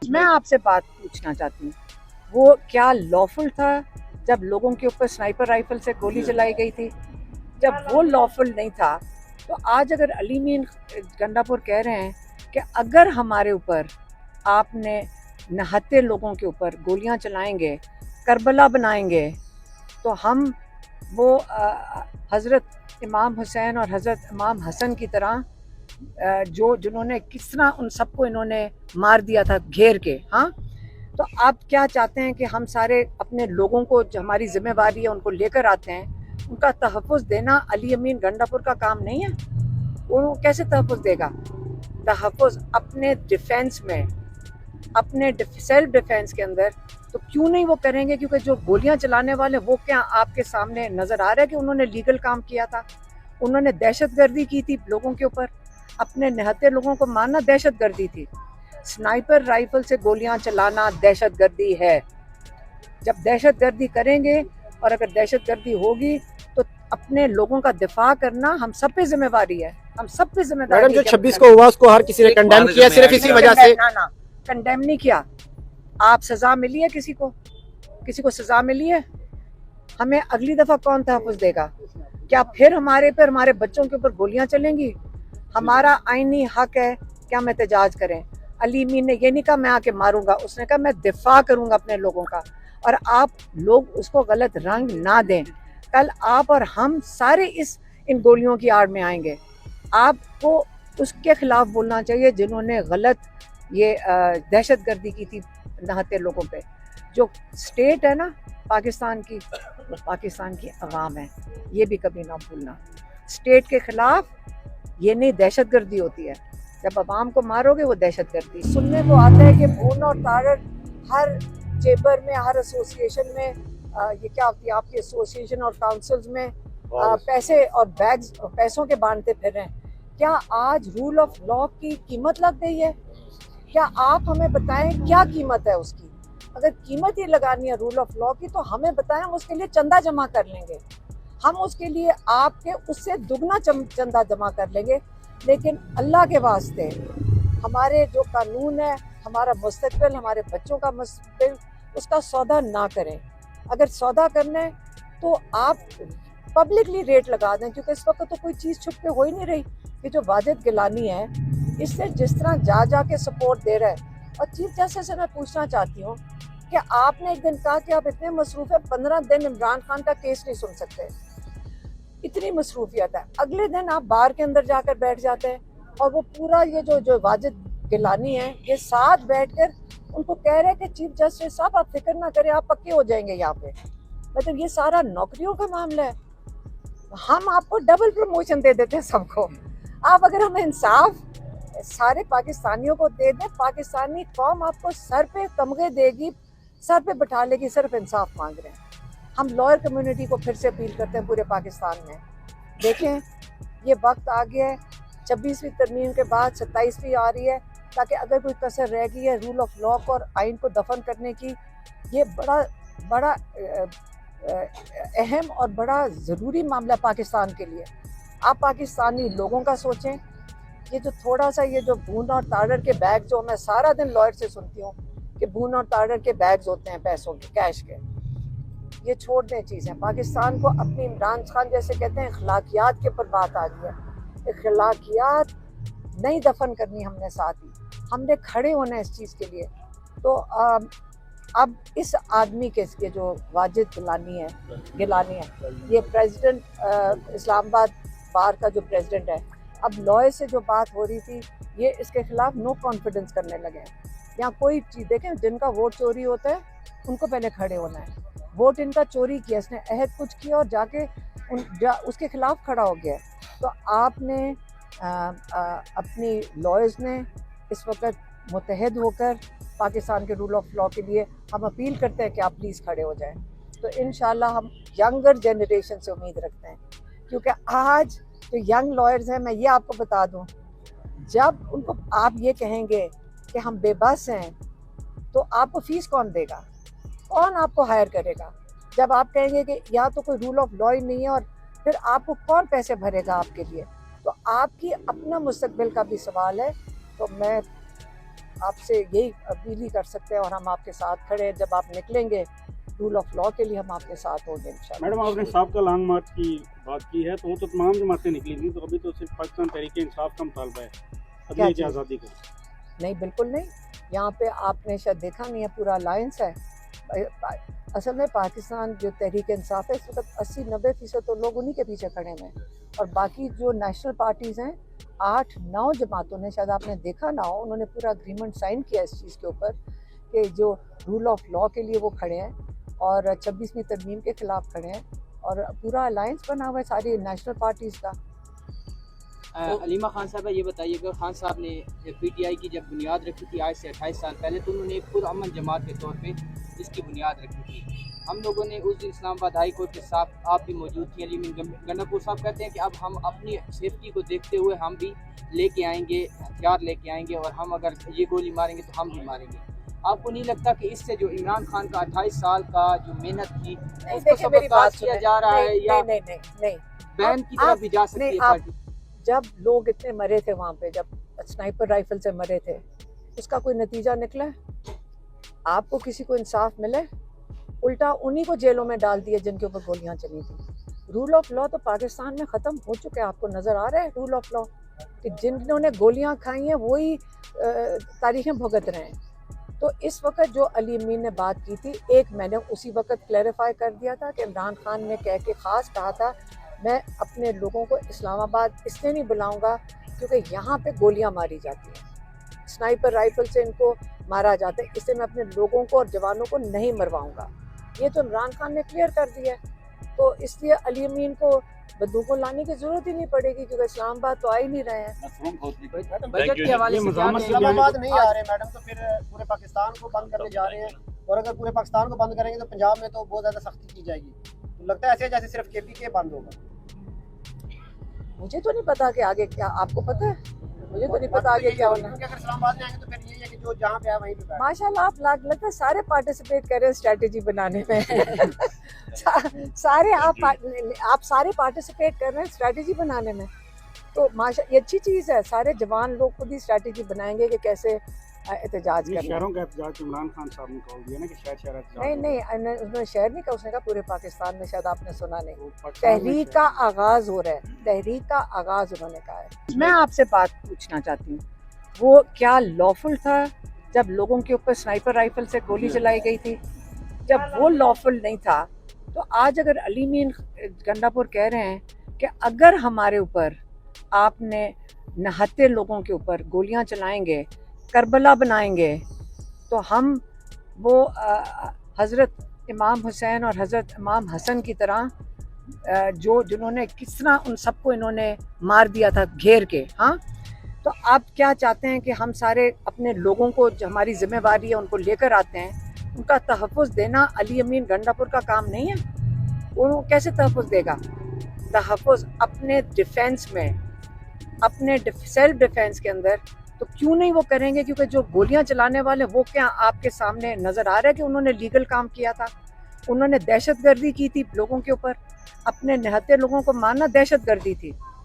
मैं आपसे बात पूछना चाहती हूँ, वो क्या लॉफुल था जब लोगों के ऊपर स्नाइपर राइफल से गोली चलाई गई थी? जब वो लॉफुल नहीं था, तो आज अगर अली मीन गंडापुर कह रहे हैं कि अगर हमारे ऊपर आपने नहत्ते लोगों के ऊपर गोलियां चलाएंगे, करबला बनाएंगे, तो हम वो हज़रत इमाम हुसैन और हज़रत इमाम हसन की तरह जिन्होंने किस तरह उन सबको इन्होंने मार दिया था घेर के। हाँ, तो आप क्या चाहते हैं कि हम सारे अपने लोगों को, जो हमारी जिम्मेवारी है, उनको लेकर आते हैं, उनका तहफ़्फ़ुज़ देना अली अमीन गंडापुर का काम नहीं है? वो कैसे तहफ़्फ़ुज़ देगा? तहफ़्फ़ुज़ अपने डिफेंस में, अपने सेल्फ डिफेंस के अंदर तो क्यों नहीं वो करेंगे? क्योंकि जो गोलियां चलाने वाले, वो क्या आपके सामने नजर आ रहा है कि उन्होंने लीगल काम किया था? उन्होंने दहशतगर्दी की थी लोगों के ऊपर, अपने निहत्ते लोगों को मारना दहशतगर्दी थी। स्नाइपर राइफल से गोलियां चलाना दहशतगर्दी है। जब दहशतगर्दी करेंगे और अगर दहशतगर्दी होगी तो अपने लोगों का दिफा करना हम सब पे जिम्मेवारी है, हम सब पे जिम्मेदारी। मैडम, जो 26 को हुआ उसको हर किसी ने कंडेम किया, सिर्फ इसी वजह से। ना, कंडेम नहीं किया। आप सजा मिली है किसी को सजा मिली है? हमें अगली दफा कौन तहफ़्फ़ुज़ देगा? क्या फिर हमारे पर, हमारे बच्चों के ऊपर गोलियां चलेंगी? हमारा आईनी हक है कि हम एहतजाज करें। अली मीन ने ये नहीं कहा मैं आके मारूंगा, उसने कहा मैं दिफा करूंगा अपने लोगों का। और आप लोग उसको गलत रंग ना दें। कल आप और हम सारे इन गोलियों की आड़ में आएंगे। आपको उसके खिलाफ बोलना चाहिए जिन्होंने गलत ये दहशतगर्दी की थी नहत्ते लोगों पे। जो स्टेट है ना पाकिस्तान की, वो पाकिस्तान की अवाम है, ये भी कभी ना भूलना। स्टेट के खिलाफ ये नहीं दहशतगर्दी होती है। जब अवाम को मारोगे वो दहशतगर्दी। सुनने को आता है कि भून और तारड़ हर चेंबर में, हर एसोसिएशन में, ये क्या होती है आपकी एसोसिएशन और काउंसिल्स में पैसे और बैग्स पैसों के बांटते फिर रहे हैं। क्या आज रूल ऑफ लॉ की कीमत लग गई है? क्या आप हमें बताएं क्या कीमत है उसकी? अगर कीमत ही लगानी है रूल ऑफ लॉ की तो हमें बताएं, हम उसके लिए चंदा जमा कर लेंगे। हम उसके लिए आपके उससे दुगना चंदा जमा कर लेंगे। लेकिन अल्लाह के वास्ते हमारे जो कानून है, हमारा मुस्तकबिल, हमारे बच्चों का मुस्तकबिल, उसका सौदा ना करें। अगर सौदा करना है तो आप पब्लिकली रेट लगा दें, क्योंकि इस वक्त तो कोई चीज़ छुप के हो ही नहीं रही। ये जो वाजिद गिलानी है, इससे जिस तरह जा के सपोर्ट दे रहा है। और चीफ जस्टिस से मैं पूछना चाहती हूँ कि आपने एक दिन कहा कि आप इतने मसरूफ है, 15 दिन इमरान खान का केस नहीं सुन सकते, इतनी मसरूफियत है। अगले दिन आप बार के अंदर जाकर बैठ जाते हैं और वो पूरा ये जो वाजिद गिलानी है, ये साथ बैठकर उनको कह रहे हैं कि चीफ जस्टिस साहब आप फिक्र ना करें, आप पक्के हो जाएंगे यहाँ पे। मतलब ये सारा नौकरियों का मामला है। हम आपको डबल प्रमोशन दे देते हैं सबको। आप अगर हमें इंसाफ सारे पाकिस्तानियों को दे दें, पाकिस्तानी कौम आपको सर पे तमगे देगी, सर पे बैठा लेगी, सिर्फ इंसाफ मांग रहे हैं। हम लॉयर कम्युनिटी को फिर से अपील करते हैं पूरे पाकिस्तान में, देखें ये वक्त आ गया है, 26वीं तरमीम के बाद 27वीं आ रही है, ताकि अगर कोई कसर रह गई है रूल ऑफ लॉ को और आइन को दफन करने की, ये बड़ा अहम और बड़ा ज़रूरी मामला पाकिस्तान के लिए। आप पाकिस्तानी लोगों का सोचें। ये जो थोड़ा सा ये जो भून और ताड़र के बैग, जो मैं सारा दिन लॉयर से सुनती हूँ कि भून और ताड़र के बैग्स होते हैं पैसों के, कैश के, ये छोड़ दें चीज़ें। पाकिस्तान को अपनी, इमरान खान जैसे कहते हैं, अखलाकियात के ऊपर बात आ रही है। अखलाकियात नहीं दफन करनी हमने, साथ ही हमने खड़े होना है इस चीज़ के लिए। तो अब इस आदमी के, ये जो वाजिद गिलानी है, ये प्रेसिडेंट इस्लामाबाद बार का जो प्रेसिडेंट है, अब लॉयर से जो बात हो रही थी, ये इसके खिलाफ नो कॉन्फिडेंस करने लगे हैं। यहाँ कोई चीज़ देखें, जिनका वोट चोरी होता है उनको पहले खड़े होना है। वोट इनका चोरी किया, इसने अहद कुछ किया और जाके उसके खिलाफ खड़ा हो गया। तो आपने अपनी लॉयर्स ने इस वक्त मुतहद होकर पाकिस्तान के रूल ऑफ लॉ के लिए हम अपील करते हैं कि आप प्लीज़ खड़े हो जाएं। तो इंशाल्लाह हम यंगर जनरेशन से उम्मीद रखते हैं, क्योंकि आज जो यंग लॉयर्स हैं, मैं ये आपको बता दूं, जब उनको आप ये कहेंगे कि हम बेबस हैं, तो आपको फ़ीस कौन देगा? कौन आपको हायर करेगा? जब आप कहेंगे कि यहाँ तो कोई रूल ऑफ लॉ ही नहीं है, और फिर आपको कौन पैसे भरेगा आपके लिए? तो आपकी अपना मुस्तकबिल का भी सवाल है। तो मैं आपसे यही अपील ही कर सकते हैं और हम आपके साथ खड़े हैं। जब आप निकलेंगे रूल ऑफ लॉ के लिए हम आपके साथ होंगे इंशाल्लाह। मैडम आपने साहब का लॉन्ग मार्च की बात की है, तो वो तो तमाम जमातें निकली थी, तो अभी तो सिर्फ पाकिस्तान तहरीक इंसाफ का मुतालबा है अदलिया की आज़ादी का। नहीं, बिल्कुल नहीं। यहाँ पे आपने शायद देखा नहीं है, पूरा अलायंस है। असल में पाकिस्तान जो तहरीक इंसाफ है इस वक्त 80-90% तो लोग उन्हीं के पीछे खड़े हैं और बाकी जो नेशनल पार्टीज़ हैं 8-9 जमातों ने, शायद आपने देखा ना हो, उन्होंने पूरा अग्रीमेंट साइन किया इस चीज़ के ऊपर कि जो रूल ऑफ लॉ के लिए वो खड़े हैं और 26वीं तरमीम के ख़िलाफ़ खड़े हैं और पूरा अलायंस बना हुआ है सारी नेशनल पार्टीज़ का। अलीमा खान साहब ये बताइएगा, खान साहब ने पीटीआई की जब बुनियाद रखी थी आज से 28 साल पहले, तो उन्होंने एक पुरअमन जमात के तौर पे इसकी बुनियाद रखी थी। हम लोगों ने उस दिन इस्लामाबाद हाई कोर्ट के साथ आप भी मौजूद थी, अली मीन गंडापुर साहब कहते हैं कि अब हम अपनी सेफ्टी को देखते हुए हम भी लेके आएंगे, हथियार लेके आएंगे और हम अगर ये गोली मारेंगे तो हम भी मारेंगे। आपको नहीं लगता कि इससे जो इमरान खान का 28 साल का जो मेहनत थी उसको सबकताज किया जा रहा है या बैन की तरफ भी जा सकती है पार्टी? जब लोग इतने मरे थे वहाँ पे, जब स्नाइपर राइफल से मरे थे, उसका कोई नतीजा निकला? आपको किसी को इंसाफ मिले? उल्टा उन्हीं को जेलों में डाल दिया जिनके ऊपर गोलियां चली थी। रूल ऑफ लॉ तो पाकिस्तान में ख़त्म हो चुका है। आपको नज़र आ रहा है रूल ऑफ लॉ कि जिन्होंने गोलियां खाई हैं वही तारीखें भुगत रहे हैं। तो इस वक्त जो अली अमीन ने बात की थी, एक मैंने उसी वक्त क्लैरिफाई कर दिया था कि इमरान खान ने कह के ख़ास कहा था मैं अपने लोगों को इस्लामाबाद इसलिए नहीं बुलाऊंगा क्योंकि यहाँ पे गोलियां मारी जाती हैं, स्नाइपर राइफल से इनको मारा जाता है, इससे मैं अपने लोगों को और जवानों को नहीं मरवाऊंगा। ये तो इमरान खान ने क्लियर कर दिया है। तो इसलिए अली अमीन को बंदूकों लाने की जरूरत ही नहीं पड़ेगी क्योंकि इस्लामाबाद तो आ ही नहीं रहे हैं। बजट के हवाले से इस्लामाबाद नहीं आ रहे मैडम, तो फिर पूरे पाकिस्तान को बंद करने जा रहे हैं और अगर पूरे पाकिस्तान को बंद करेंगे तो पंजाब में तो बहुत ज़्यादा सख्ती की जाएगी। तो लगता है ऐसे जैसे सिर्फ KPK बंद होगा। मुझे तो नहीं पता कि आगे क्या, आपको पता है? मुझे तो नहीं पता आगे क्या होना। क्योंकि अगर इस्लामाबाद में आएंगे तो फिर यही है कि जो जहाँ पे है वहीं पे माशाल्लाह आप लगता है सारे पार्टिसिपेट कर रहे हैं स्ट्रेटेजी बनाने में। सारे आप सारे पार्टिसिपेट कर रहे हैं स्ट्रेटेजी बनाने में, तो माशा ये अच्छी चीज़ है। सारे जवान लोग खुद ही स्ट्रेटेजी बनाएंगे कि कैसे एहतजाज करना। शहरों का एहतजाज इमरान खान साहब ने कॉल दिया ना कि शहर एहतजाज नहीं, उन्होंने शहर नहीं कहा, उसने कहा पूरे पाकिस्तान में, शायद आपने सुना नहीं। तहरीक का आगाज हो रहा है, तहरीक का आगाज उन्होंने कहा है। मैं आपसे बात पूछना चाहती हूँ, वो क्या लॉफुल था जब लोगों के ऊपर स्नाइपर राइफल से गोली चलाई गई थी? जब वो लॉफुल नहीं था तो आज अगर अली मीन गंडापुर कह रहे हैं कि अगर हमारे ऊपर आपने नहत्ते लोगों के ऊपर गोलियां चलाएंगे, करबला बनाएंगे, तो हम वो हज़रत इमाम हुसैन और हज़रत इमाम हसन की तरह जिन्होंने किस तरह उन सबको इन्होंने मार दिया था घेर के। हाँ, तो आप क्या चाहते हैं कि हम सारे अपने लोगों को, जो हमारी जिम्मेवारी है, उनको लेकर आते हैं, उनका तहफ़्फ़ुज़ देना अली अमीन गंडापुर का काम नहीं है? वो कैसे तहफ़्फ़ुज़ देगा? तहफ़्फ़ुज़ अपने डिफेंस में, अपने सेल्फ डिफेंस के अंदर तो क्यों नहीं वो करेंगे? क्योंकि जो गोलियां चलाने वाले वो क्या आपके सामने नज़र आ रहा है कि उन्होंने लीगल काम किया था? उन्होंने दहशतगर्दी की थी लोगों के ऊपर, अपने निहत्ते लोगों को मारना दहशतगर्दी थी।